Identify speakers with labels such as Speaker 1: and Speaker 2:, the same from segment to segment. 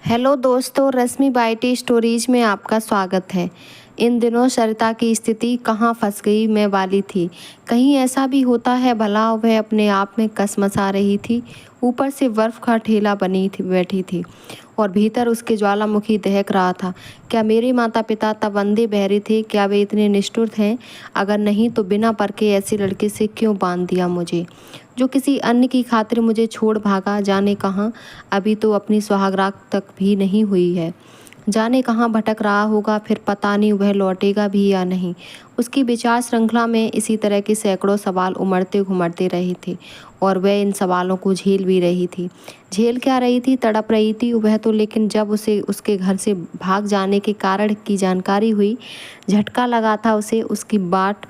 Speaker 1: Hello दोस्तों, रश्मि बाइटी stories में आपका स्वागत है। इन दिनों सरिता की स्थिति कहाँ फंस गई मैं वाली थी। कहीं ऐसा भी होता है भला वह अपने आप में कसमसा रही थी। ऊपर से बर्फ का ठेला बनी थी बैठी थी और भीतर उसके ज्वालामुखी दहक रहा था। क्या मेरे माता पिता तब अंधे बहरे थे? क्या वे इतने निष्ठुर हैं? अगर नहीं तो बिना परखे ऐसे लड़के से क्यों बांध दिया मुझे, जो किसी अन्य की खातिर मुझे छोड़ भागा जाने कहाँ। अभी तो अपनी सुहागरात तक भी नहीं हुई है, जाने कहाँ भटक रहा होगा। फिर पता नहीं वह लौटेगा भी या नहीं। उसकी विचार श्रृंखला में इसी तरह के सैकड़ों सवाल उमड़ते घुमड़ते रहे थे और वह इन सवालों को झेल भी रही थी। झेल क्या रही थी, तड़प रही थी वह तो। लेकिन जब उसे उसके घर से भाग जाने के कारण की जानकारी हुई, झटका लगा था उसे। उसकी बाट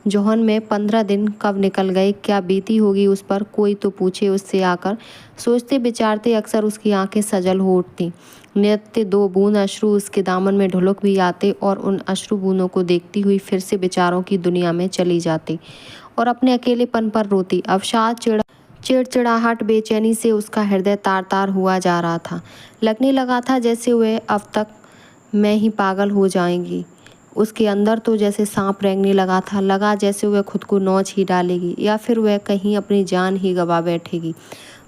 Speaker 1: जोहन में 15 दिन कब निकल गए, क्या बीती होगी उस पर, कोई तो पूछे उससे आकर। सोचते विचारते अक्सर उसकी आंखें सजल हो उठती। नित्य 2 बूंद अश्रु उसके दामन में ढुलक भी आते और उन अश्रु बूंदों को देखती हुई फिर से विचारों की दुनिया में चली जाती और अपने अकेलेपन पर रोती। अवसाद चिड़चिड़ाहट बेचैनी से उसका हृदय तार तार हुआ जा रहा था। लगने लगा था जैसे वह अब तक मैं ही पागल हो जाएंगी। उसके अंदर तो जैसे सांप रेंगने लगा था। लगा जैसे वह खुद को नोच ही डालेगी या फिर वह कहीं अपनी जान ही गवा बैठेगी।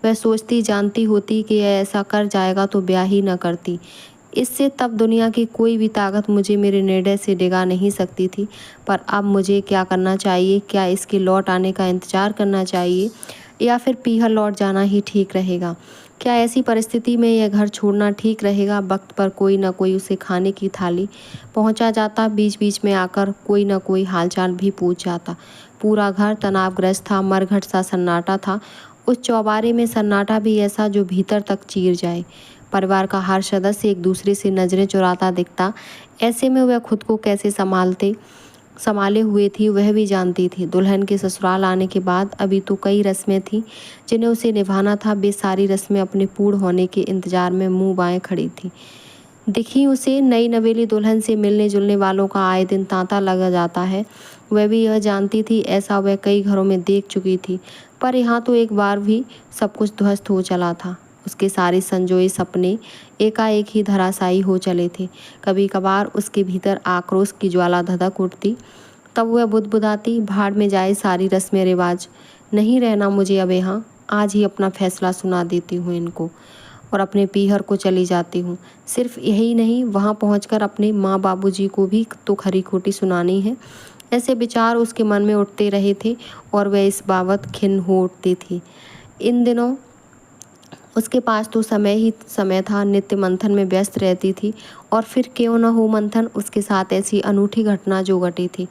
Speaker 1: वह सोचती जानती होती कि यह ऐसा कर जाएगा तो ब्याह ही न करती। इससे तब दुनिया की कोई भी ताकत मुझे मेरे निर्णय से डिगा नहीं सकती थी। पर अब मुझे क्या करना चाहिए? क्या इसके लौट आने का इंतजार करना चाहिए या फिर पीहर लौट जाना ही ठीक रहेगा? क्या ऐसी परिस्थिति में यह घर छोड़ना ठीक रहेगा? वक्त पर कोई न कोई उसे खाने की थाली पहुंचा जाता, बीच बीच में आकर कोई न कोई हालचाल भी पूछ जाता। पूरा घर तनावग्रस्त था, मरघट सा सन्नाटा था। उस चौबारे में सन्नाटा भी ऐसा जो भीतर तक चीर जाए। परिवार का हर सदस्य एक दूसरे से नजरें चुराता दिखता। ऐसे में वह खुद को कैसे संभाले हुए थी वह भी जानती थी। दुल्हन के ससुराल आने के बाद अभी तो कई रस्में थीं जिन्हें उसे निभाना था। वे सारी रस्में अपने पूर्ण होने के इंतजार में मुंह बाएं खड़ी थी। दिखी उसे नई नवेली दुल्हन से मिलने जुलने वालों का आए दिन तांता लगा जाता है। वह भी यह जानती थी, ऐसा वह कई घरों में देख चुकी थी। पर यहाँ तो एक बार भी सब कुछ ध्वस्त हो चला था। उसके सारे संजोए सपने एकाएक ही धराशायी हो चले थे। कभी कभार उसके भीतर आक्रोश की ज्वाला धधक उठती। तब वह बुदबुदाती, भाड़ में जाए सारी रस्में रिवाज, नहीं रहना मुझे अब यहाँ। आज ही अपना फैसला सुना देती हूँ इनको और अपने पीहर को चली जाती हूँ। सिर्फ यही नहीं, वहाँ पहुँचकर अपने माँ बाबूजी को भी तो खरी खोटी सुनानी है। ऐसे विचार उसके मन में उठते रहे थे और वह इस बाबत खिन्न हो उठती थी। इन दिनों उसके पास तो समय ही समय था। नित्य मंथन में व्यस्त रहती थी। और फिर क्यों न हो मंथन, उसके साथ ऐसी अनूठी घटना जो घटी थी।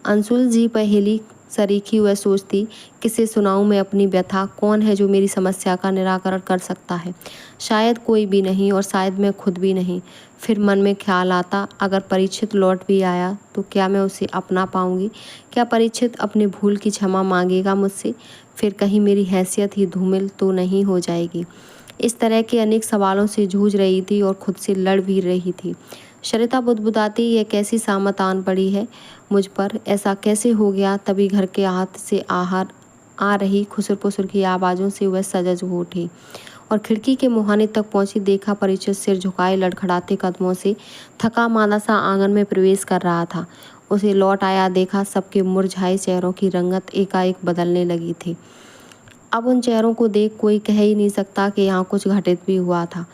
Speaker 1: अंशुल जी पहेली सरीखी वह सोचती, किसे सुनाऊं मैं अपनी व्यथा? कौन है जो मेरी समस्या का निराकरण कर सकता है? शायद कोई भी नहीं और शायद मैं खुद भी नहीं। फिर मन में ख्याल आता, अगर परीक्षित लौट भी आया तो क्या मैं उसे अपना पाऊंगी? क्या परीक्षित अपने भूल की क्षमा मांगेगा मुझसे? फिर कहीं मेरी हैसियत ही धूमिल तो नहीं हो जाएगी? इस तरह के अनेक सवालों से जूझ रही थी और खुद से लड़ भी रही थी। सरिता बुदबुदाती, यह कैसी सामत आन पड़ी है मुझ पर? ऐसा कैसे हो गया? तभी घर के हाथ से आ रही खुसर पुसर की आवाज़ों से वह सजग हो उठी और खिड़की के मुहाने तक पहुंची। देखा परिचित सिर झुकाए लड़खड़ाते कदमों से थका मांदा सा आंगन में प्रवेश कर रहा था। उसे लौट आया देखा सबके मुरझाए चेहरों की रंगत एकाएक बदलने लगी थी। अब उन चेहरों को देख कोई कह ही नहीं सकता कि यहाँ कुछ घटित भी हुआ था।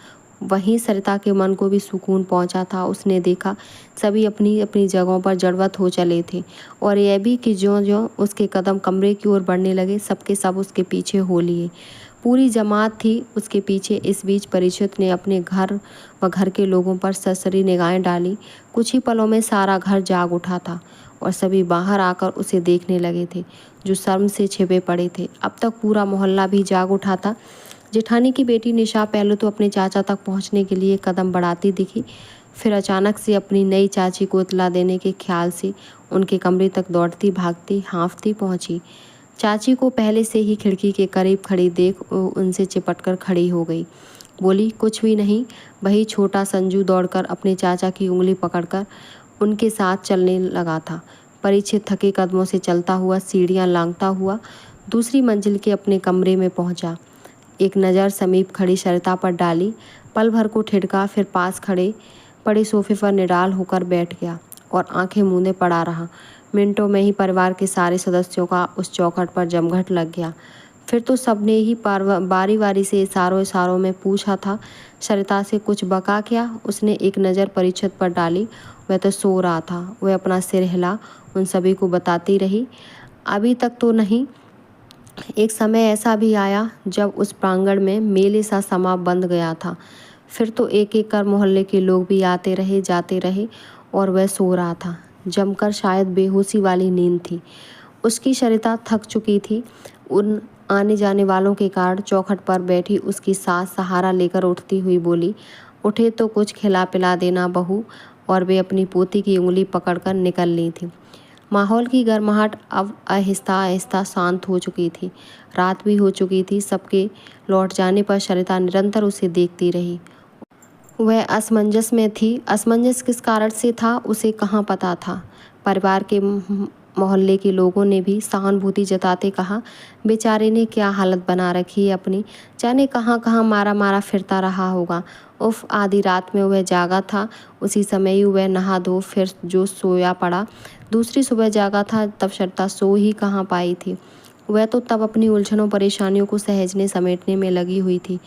Speaker 1: वहीं सरिता के मन को भी सुकून पहुंचा था। उसने देखा सभी अपनी अपनी जगहों पर जड़वत हो चले थे और यह भी कि ज्यों-ज्यों उसके कदम कमरे की ओर बढ़ने लगे, सबके सब उसके पीछे हो लिए। पूरी जमात थी उसके पीछे। इस बीच परिचित ने अपने घर व घर के लोगों पर सरसरी निगाहें डाली। कुछ ही पलों में सारा घर जाग उठा था और सभी बाहर आकर उसे देखने लगे थे जो शर्म से छिपे पड़े थे। अब तक पूरा मोहल्ला भी जाग उठा था। जेठानी की बेटी निशा पहले तो अपने चाचा तक पहुंचने के लिए कदम बढ़ाती दिखी, फिर अचानक से अपनी नई चाची को इत्तला देने के ख्याल से उनके कमरे तक दौड़ती भागती हाँफती पहुंची। चाची को पहले से ही खिड़की के करीब खड़ी देख उनसे चिपटकर खड़ी हो गई। बोली, कुछ भी नहीं। वही छोटा संजू दौड़कर अपने चाचा की उंगली पकड़कर उनके साथ चलने लगा था। परिचित थके कदमों से चलता हुआ सीढ़ियां लांघता हुआ दूसरी मंजिल के अपने कमरे में पहुंचा। एक नज़र समीप खड़ी सरिता पर डाली, पल भर को ठिठका, फिर पास खड़े पड़े सोफे पर निडाल होकर बैठ गया और आंखें मूंदे पड़ा रहा। मिनटों में ही परिवार के सारे सदस्यों का उस चौखट पर जमघट लग गया। फिर तो सबने ही बारी बारी से इशारों इशारों में पूछा था, सरिता से कुछ बका क्या? उसने एक नज़र परिचित पर डाली, वह तो सो रहा था। वह अपना सिर हिला उन सभी को बताती रही, अभी तक तो नहीं। एक समय ऐसा भी आया जब उस प्रांगण में मेले सा समा बंध गया था। फिर तो एक एक कर मोहल्ले के लोग भी आते रहे जाते रहे और वह सो रहा था, जमकर, शायद बेहोशी वाली नींद थी उसकी। सरिता थक चुकी थी उन आने जाने वालों के कारण। चौखट पर बैठी उसकी सास सहारा लेकर उठती हुई बोली, उठे तो कुछ खिला पिला देना बहू। और वे अपनी पोती की उंगली पकड़कर निकल ली थी। माहौल की गर्माहट अब आहिस्ता आहिस्ता शांत हो चुकी थी। रात भी हो चुकी थी। सबके लौट जाने पर सरिता निरंतर उसे देखती रही। वह असमंजस में थी। असमंजस किस कारण से था उसे कहाँ पता था। परिवार के मोहल्ले के लोगों ने भी सहानुभूति जताते कहा, बेचारे ने क्या हालत बना रखी है अपनी, जाने कहाँ कहाँ मारा मारा फिरता रहा होगा। उफ, आधी रात में वह जागा था, उसी समय ही वह नहा धो फिर जो सोया पड़ा। दूसरी सुबह जागा था तब सरिता सो ही कहाँ पाई थी। वह तो तब अपनी उलझनों परेशानियों को सहेजने समेटने में लगी हुई थी।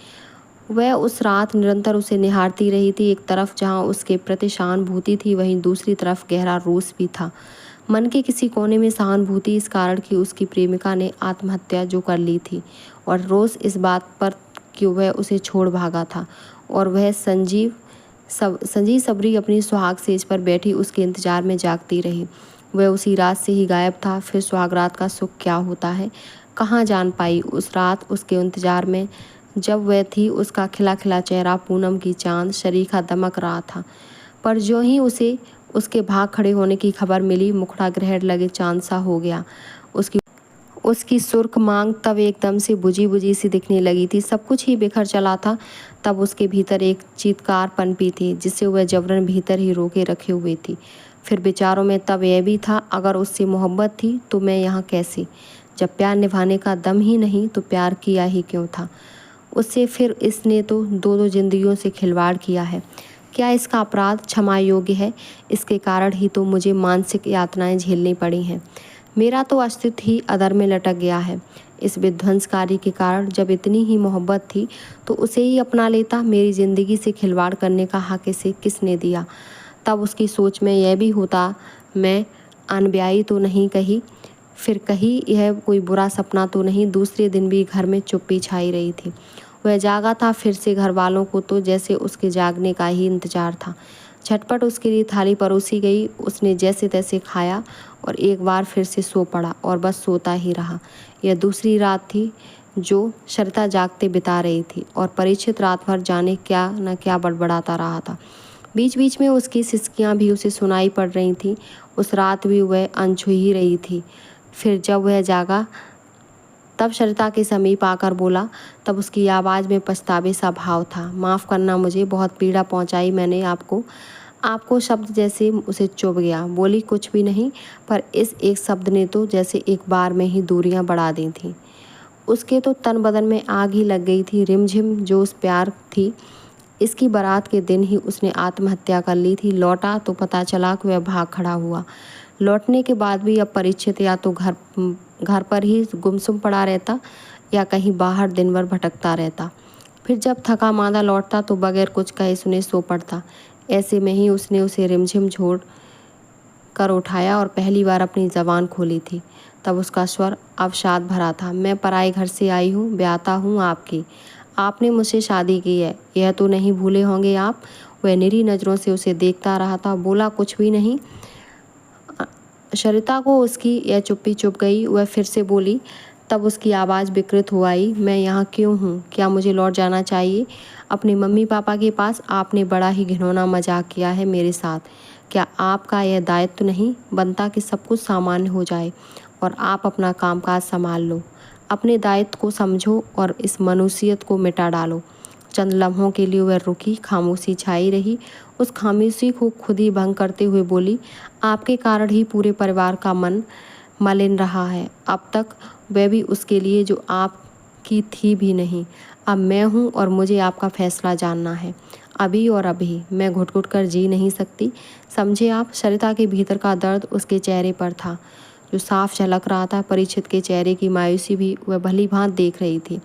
Speaker 1: वह उस रात निरंतर उसे निहारती रही थी। एक तरफ जहाँ उसके प्रति सहानुभूति थी, वहीं दूसरी तरफ गहरा रोष भी था। मन के किसी कोने में सहानुभूति इस कारण कि उसकी प्रेमिका ने आत्महत्या जो कर ली थी, और रोष इस बात पर कि वह उसे छोड़ भागा था। और वह संजी सबरी अपनी सुहाग सेज पर बैठी उसके इंतजार में जागती रही। वह उसी रात से ही गायब था। फिर सुहागरात का सुख क्या होता है कहाँ जान पाई। उस रात उसके इंतजार में जब वह थी, उसका खिला खिला चेहरा पूनम की चांद शरीखा दमक रहा था। पर जो ही उसे उसके भाग खड़े होने की खबर मिली, मुखड़ा ग्रहण लगे चांद सा हो गया। उसकी सुर्ख मांग तब एकदम से बुझी बुझी सी दिखने लगी थी। सब कुछ ही बिखर चला था। तब उसके भीतर एक चीत्कार पनपी थी जिसे वह जबरन भीतर ही रोके रखे हुए थी। फिर विचारों में तब यह भी था, अगर उससे मोहब्बत थी तो मैं यहाँ कैसे? जब प्यार निभाने का दम ही नहीं तो प्यार किया ही क्यों था उससे? फिर इसने तो दो दो जिंदगियों से खिलवाड़ किया है। क्या इसका अपराध क्षमा योग्य है? इसके कारण ही तो मुझे मानसिक यातनाएं झेलनी पड़ी हैं। मेरा तो अस्तित्व ही अधर में लटक गया है इस विध्वंसकारी के कारण। जब इतनी ही मोहब्बत थी तो उसे ही अपना लेता। मेरी ज़िंदगी से खिलवाड़ करने का हक इसे किसने दिया? तब उसकी सोच में यह भी होता, मैं अनब्याही तो नहीं कही, फिर कहीं यह कोई बुरा सपना तो नहीं। दूसरे दिन भी घर में चुप्पी छाई रही थी। वह जागा था। फिर से घर वालों को तो जैसे उसके जागने का ही इंतजार था। झटपट उसके लिए थाली परोसी गई। उसने जैसे तैसे खाया और एक बार फिर से सो पड़ा और बस सोता ही रहा। यह दूसरी रात थी जो सरिता जागते बिता रही थी, और परिचित रात भर जाने क्या न क्या बड़बड़ाता रहा था। बीच बीच में उसकी सिसकियां भी उसे सुनाई पड़ रही थीं। उस रात भी वह अनछुई ही रही थी। फिर जब वह जागा तब सरिता के समीप आकर बोला, तब उसकी आवाज़ में पछतावे सा भाव था, माफ़ करना, मुझे बहुत पीड़ा पहुंचाई मैंने आपको शब्द जैसे उसे चुभ गया। बोली, कुछ भी नहीं, पर इस एक शब्द ने तो जैसे एक बार में ही दूरियां बढ़ा दी थी। उसके तो तन बदन में आग ही लग गई थी। रिमझिम जो उस प्यार थी, इसकी बारात के दिन ही उसने आत्महत्या कर ली थी। लौटा तो पता चला कि वह भाग खड़ा हुआ। लौटने के बाद भी अब परिचित या तो घर पर ही गुमसुम पड़ा रहता या कहीं बाहर दिन भर भटकता रहता। फिर जब थका मांदा लौटता तो बगैर कुछ कहे सुने सो पड़ता। ऐसे में ही उसने उसे रिमझिम छोड़ कर उठाया और पहली बार अपनी ज़बान खोली थी। तब उसका स्वर अवसाद भरा था। मैं पराए घर से आई हूँ, ब्याता हूँ आपकी। आपने मुझसे शादी की है, यह तो नहीं भूले होंगे आप? वह निरी नज़रों से उसे देखता रहा था। बोला, कुछ भी नहीं। सरिता को उसकी यह चुप्पी चुभ गई। वह फिर से बोली। तब उसकी आवाज़ विकृत हो आई। मैं यहाँ क्यों हूँ? क्या मुझे लौट जाना चाहिए अपने मम्मी पापा के पास? आपने बड़ा ही घिनौना मजाक किया है मेरे साथ। क्या आपका यह दायित्व नहीं बनता कि सब कुछ सामान्य हो जाए और आप अपना कामकाज संभाल लो? अपने दायित्व को समझो और इस मनुष्यत को मिटा डालो। चंद लम्हों के लिए वह रुकी। खामोशी छाई रही। उस खामोशी को खुद ही भंग करते हुए बोली, आपके कारण ही पूरे परिवार का मन मलिन रहा है। अब तक वह भी उसके लिए जो आपकी थी भी नहीं। अब मैं हूँ और मुझे आपका फैसला जानना है, अभी और अभी। मैं घुट घुट कर जी नहीं सकती, समझे आप। सरिता के भीतर का दर्द उसके चेहरे पर था, जो साफ झलक रहा था। परीक्षित के चेहरे की मायूसी भी वह भली भांति देख रही थी।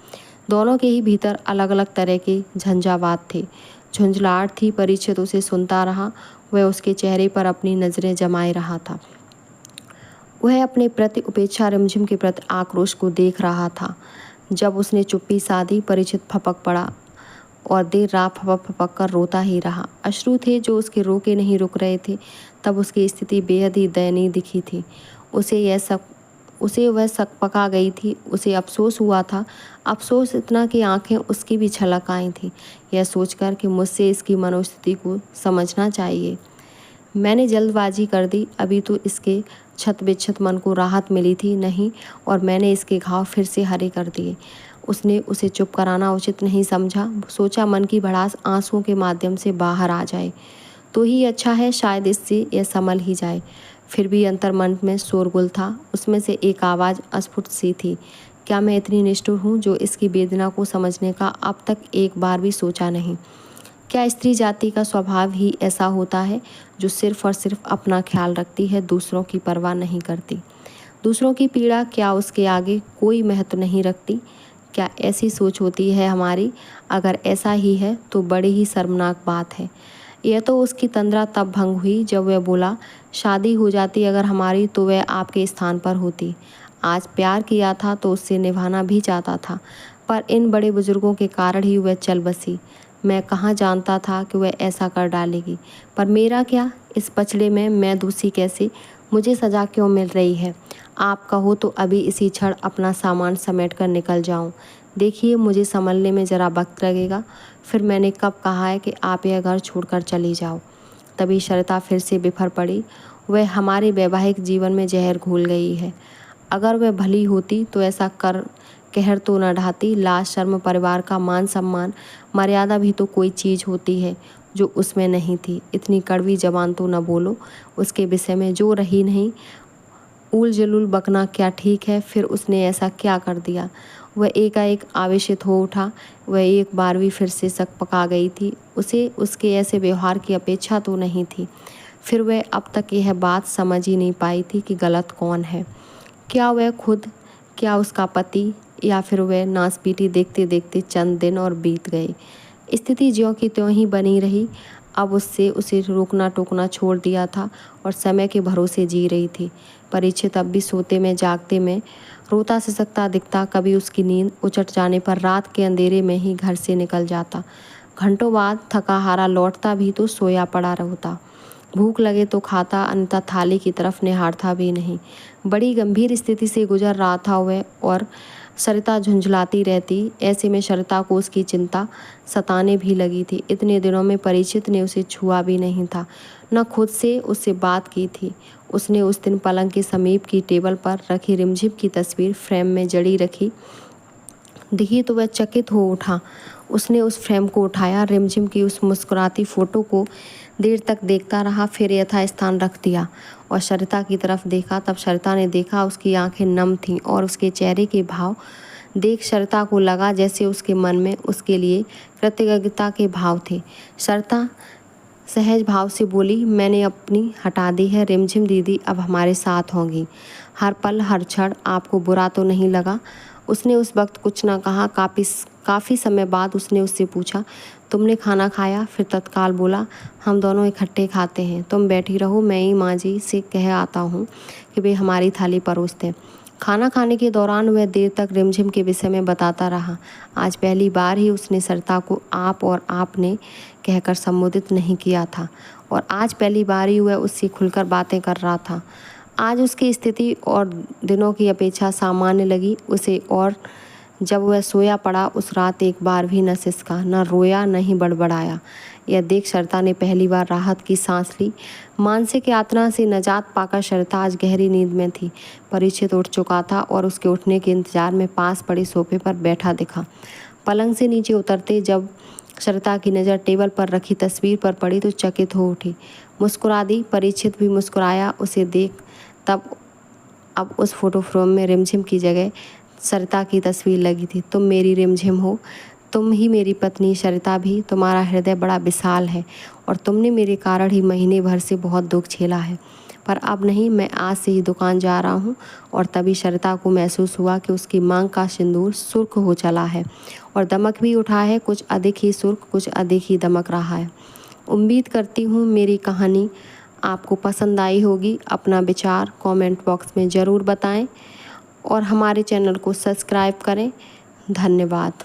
Speaker 1: दोनों के ही भीतर अलग अलग तरह के झंझावात थे, झुंझलाहट थी। परीक्षित उसे सुनता रहा, वह उसके चेहरे पर अपनी नज़रें जमाए रहा था। वह अपने प्रति उपेक्षा, रिमझिम के प्रति आक्रोश को देख रहा था। जब उसने चुप्पी साधी, परीक्षित फपक पड़ा और देर रात फपक फपक कर रोता ही रहा। अश्रु थे जो उसके रोके नहीं रुक रहे थे। तब उसकी स्थिति बेहद ही दयनीय दिखी थी। उसे वह शक पका गई थी। उसे अफसोस हुआ था, अफसोस इतना कि आंखें उसकी भी छलक आई थी, यह सोचकर कि मुझसे इसकी मनोस्थिति को समझना चाहिए। मैंने जल्दबाजी कर दी। अभी तो इसके छत बिच्छत मन को राहत मिली थी नहीं, और मैंने इसके घाव फिर से हरे कर दिए। उसने उसे चुप कराना उचित नहीं समझा। सोचा मन की भड़ास आंसुओं के माध्यम से बाहर आ जाए तो ही अच्छा है, शायद इससे यह संभल ही जाए। फिर भी अंतर मन में शोरगुल था। उसमें से एक आवाज़ अस्फुट सी थी, क्या मैं इतनी निष्ठुर हूँ जो इसकी वेदना को समझने का अब तक एक बार भी सोचा नहीं? क्या स्त्री जाति का स्वभाव ही ऐसा होता है जो सिर्फ और सिर्फ अपना ख्याल रखती है, दूसरों की परवाह नहीं करती? दूसरों की पीड़ा क्या उसके आगे कोई महत्व नहीं रखती? क्या ऐसी सोच होती है हमारी? अगर ऐसा ही है तो बड़ी ही शर्मनाक बात है। यह तो उसकी तंद्रा तब भंग हुई जब वह बोला, शादी हो जाती अगर हमारी तो वह आपके स्थान पर होती। आज प्यार किया था तो उससे निभाना भी चाहता था, पर इन बड़े बुजुर्गों के कारण ही वह चल बसी। मैं कहाँ जानता था कि वह ऐसा कर डालेगी। पर मेरा क्या, इस पचड़े में मैं दूसरी कैसे? मुझे सज़ा क्यों मिल रही है? आप कहो तो अभी इसी क्षण अपना सामान समेट कर निकल जाऊं। देखिए, मुझे संभलने में ज़रा वक्त लगेगा। फिर मैंने कब कहा है कि आप यह घर छोड़कर चली जाओ? तभी सरिता फिर से बिफर पड़ी। वह हमारे वैवाहिक जीवन में जहर घोल गई है। अगर वह भली होती तो ऐसा कर कहर तो न ढाती। लाज, शर्म, परिवार का मान सम्मान, मर्यादा भी तो कोई चीज़ होती है जो उसमें नहीं थी। इतनी कड़वी जबान तो न बोलो उसके विषय में जो रही नहीं। उल जलूल बकना क्या ठीक है? फिर उसने ऐसा क्या कर दिया? वह एकाएक आवेशित हो उठा। वह एक बार भी फिर से शक पका गई थी। उसे उसके ऐसे व्यवहार की अपेक्षा तो नहीं थी। फिर वह अब तक यह बात समझ ही नहीं पाई थी कि गलत कौन है, क्या वह खुद, क्या उसका पति, या फिर वह नासपीटी। देखते देखते चंद दिन और बीत गए। स्थिति ज्यों की त्यों ही बनी रही। अब उसे रोकना टोकना छोड़ दिया था और समय के भरोसे जी रही थी। परीक्षित अब भी सोते में जागते में रोता सिसकता दिखता। कभी उसकी नींद उचट जाने पर रात के अंधेरे में ही घर से निकल जाता। घंटों बाद थका हारा लौटता भी तो सोया पड़ा रहता। भूख लगे तो खाता, अन्यथा थाली की तरफ निहारता भी नहीं। बड़ी गंभीर स्थिति से गुजर रहा था वह, और सरिता झुंझलाती रहती। ऐसे में सरिता को उसकी चिंता सताने भी लगी थी। इतने दिनों में परीक्षित ने उसे छुआ भी नहीं था, न खुद से उससे बात की थी। उसने उस दिन पलंग के समीप की टेबल पर रखी रिमझिम की तस्वीर फ्रेम में जड़ी रखी दिखी तो वह चकित हो उठा। उसने उस फ्रेम को उठाया, रिमझिम की उस मुस्कुराती फोटो को देर तक देखता रहा, फिर यथास्थान रख दिया और सरिता की तरफ देखा। तब सरिता ने देखा, उसकी आंखें नम थीं और उसके चेहरे के भाव देख सरिता को लगा जैसे उसके मन में उसके लिए कृतज्ञता के भाव थे। सरिता सहज भाव से बोली, मैंने अपनी हटा दी है। रिमझिम दीदी अब हमारे साथ होंगी हर पल हर क्षण। आपको बुरा तो नहीं लगा? उसने उस वक्त कुछ न कहा। काफ़ी समय बाद उसने उससे पूछा, तुमने खाना खाया? फिर तत्काल बोला, हम दोनों इकट्ठे खाते हैं। तुम बैठी रहो, मैं ही माँ जी से कह आता हूँ कि वे हमारी थाली परोस दें। खाना खाने के दौरान वह देर तक रिमझिम के विषय में बताता रहा। आज पहली बार ही उसने सरिता को आप और आपने कहकर संबोधित नहीं किया था, और आज पहली बार ही वह उससे खुलकर बातें कर रहा था। आज उसकी स्थिति और दिनों की अपेक्षा सामान्य लगी उसे, और जब वह सोया पड़ा उस रात एक बार भी न सिसका, न रोया, न ही बड़बड़ाया। यह देख सरिता ने पहली बार राहत की सांस ली। मानसिक यातना से निजात पाकर सरिता आज गहरी नींद में थी। परीक्षित उठ चुका था और उसके उठने के इंतजार में पास पड़े सोफे पर बैठा दिखा। पलंग से नीचे उतरते जब सरिता की नज़र टेबल पर रखी तस्वीर पर पड़ी तो चकित हो उठी, मुस्कुरा दी। परीक्षित भी मुस्कुराया उसे देख। तब अब उस फोटो फ्रेम में रिमझिम की जगह सरिता की तस्वीर लगी थी। तुम मेरी रिमझिम हो, तुम ही मेरी पत्नी सरिता भी, तुम्हारा हृदय बड़ा विशाल है और तुमने मेरे कारण ही महीने भर से बहुत दुख झेला है। पर अब नहीं, मैं आज से ही दुकान जा रहा हूँ। और तभी सरिता को महसूस हुआ कि उसकी मांग का सिंदूर सुर्ख हो चला है और दमक भी उठा है, कुछ अधिक ही सुर्ख, कुछ अधिक ही दमक रहा है। उम्मीद करती हूँ मेरी कहानी आपको पसंद आई होगी। अपना विचार कमेंट बॉक्स में ज़रूर बताएं और हमारे चैनल को सब्सक्राइब करें। धन्यवाद।